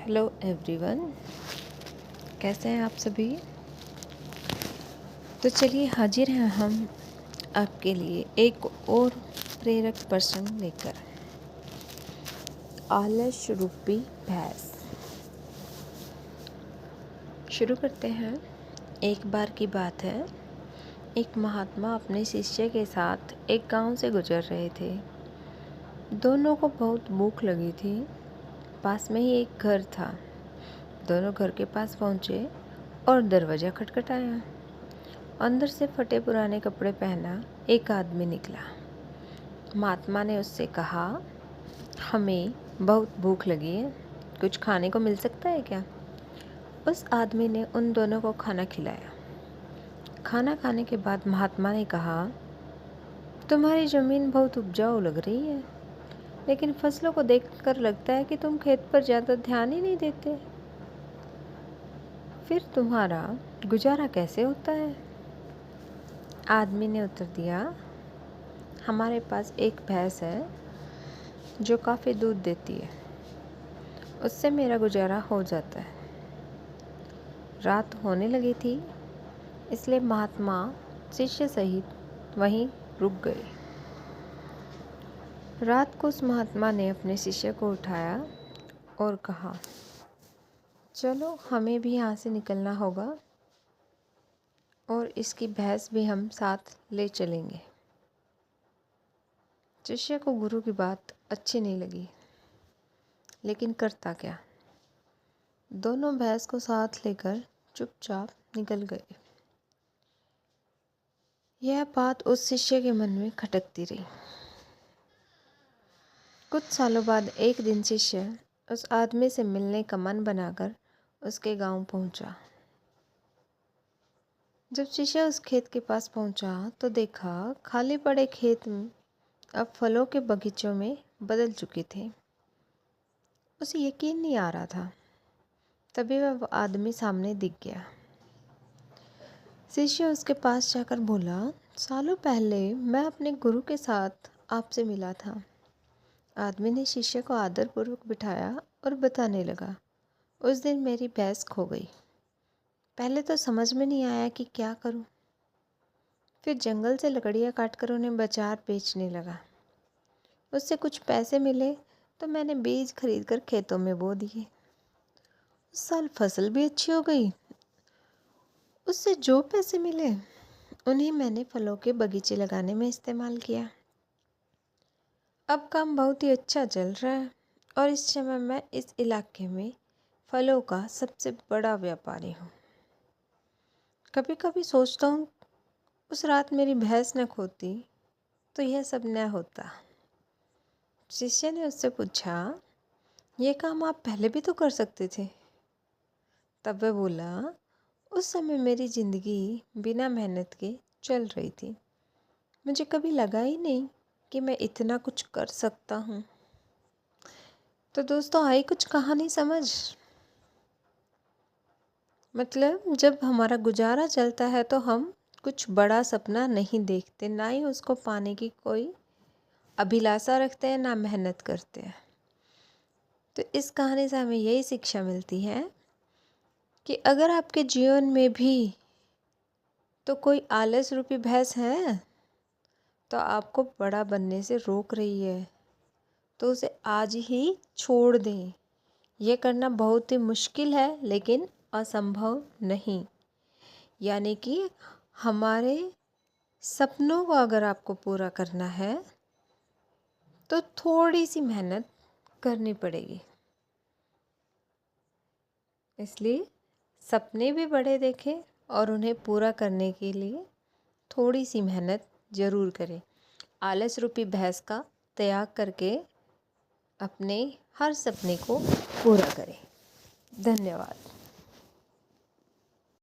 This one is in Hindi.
हेलो एवरीवन, कैसे हैं आप सभी। तो चलिए हाजिर हैं हम आपके लिए एक और प्रेरक प्रसंग लेकर। आलस रूपी भैंस। शुरू करते हैं। एक बार की बात है, एक महात्मा अपने शिष्य के साथ एक गांव से गुजर रहे थे। दोनों को बहुत भूख लगी थी। पास में ही एक घर था। दोनों घर के पास पहुंचे और दरवाज़ा खटखटाया। अंदर से फटे पुराने कपड़े पहना एक आदमी निकला। महात्मा ने उससे कहा, हमें बहुत भूख लगी है, कुछ खाने को मिल सकता है क्या। उस आदमी ने उन दोनों को खाना खिलाया। खाना खाने के बाद महात्मा ने कहा, तुम्हारी ज़मीन बहुत उपजाऊ लग रही है, लेकिन फसलों को देखकर लगता है कि तुम खेत पर ज़्यादा ध्यान ही नहीं देते। फिर तुम्हारा गुजारा कैसे होता है। आदमी ने उत्तर दिया, हमारे पास एक भैंस है जो काफ़ी दूध देती है, उससे मेरा गुजारा हो जाता है। रात होने लगी थी, इसलिए महात्मा शिष्य सहित वहीं रुक गए। रात को उस महात्मा ने अपने शिष्य को उठाया और कहा, चलो हमें भी यहाँ से निकलना होगा और इसकी भैंस भी हम साथ ले चलेंगे। शिष्य को गुरु की बात अच्छी नहीं लगी, लेकिन करता क्या। दोनों भैंस को साथ लेकर चुपचाप निकल गए। यह बात उस शिष्य के मन में खटकती रही। कुछ सालों बाद एक दिन शिष्य उस आदमी से मिलने का मन बनाकर उसके गांव पहुंचा। जब शिष्य उस खेत के पास पहुंचा तो देखा खाली पड़े खेत में अब फलों के बगीचों में बदल चुके थे। उसे यकीन नहीं आ रहा था। तभी वह आदमी सामने दिख गया। शिष्य उसके पास जाकर बोला, सालों पहले मैं अपने गुरु के साथ आपसे मिला था। आदमी ने शिष्य को आदरपूर्वक बिठाया और बताने लगा, उस दिन मेरी भैंस खो गई। पहले तो समझ में नहीं आया कि क्या करूं। फिर जंगल से लकड़ियां काटकर उन्हें बाजार बेचने लगा। उससे कुछ पैसे मिले तो मैंने बीज खरीदकर खेतों में बो दिए। उस साल फसल भी अच्छी हो गई। उससे जो पैसे मिले उन्हें मैंने फलों के बगीचे लगाने में इस्तेमाल किया। अब काम बहुत ही अच्छा चल रहा है और इस समय मैं इस इलाके में फलों का सबसे बड़ा व्यापारी हूँ। कभी कभी सोचता हूँ, उस रात मेरी भैंस न खोती तो यह सब न होता। शिष्य ने उससे पूछा, यह काम आप पहले भी तो कर सकते थे। तब वह बोला, उस समय मेरी ज़िंदगी बिना मेहनत के चल रही थी। मुझे कभी लगा ही नहीं कि मैं इतना कुछ कर सकता हूँ। तो दोस्तों, आई कुछ कहानी समझ। मतलब जब हमारा गुजारा चलता है तो हम कुछ बड़ा सपना नहीं देखते, ना ही उसको पाने की कोई अभिलाषा रखते हैं, ना मेहनत करते हैं। तो इस कहानी से हमें यही शिक्षा मिलती है कि अगर आपके जीवन में भी तो कोई आलस रूपी भैंस है तो आपको बड़ा बनने से रोक रही है, तो उसे आज ही छोड़ दें। यह करना बहुत ही मुश्किल है, लेकिन असंभव नहीं। यानी कि हमारे सपनों को अगर आपको पूरा करना है तो थोड़ी सी मेहनत करनी पड़ेगी। इसलिए सपने भी बड़े देखें और उन्हें पूरा करने के लिए थोड़ी सी मेहनत ज़रूर करें। आलस रूपी भैंस का त्याग करके अपने हर सपने को पूरा करें। धन्यवाद।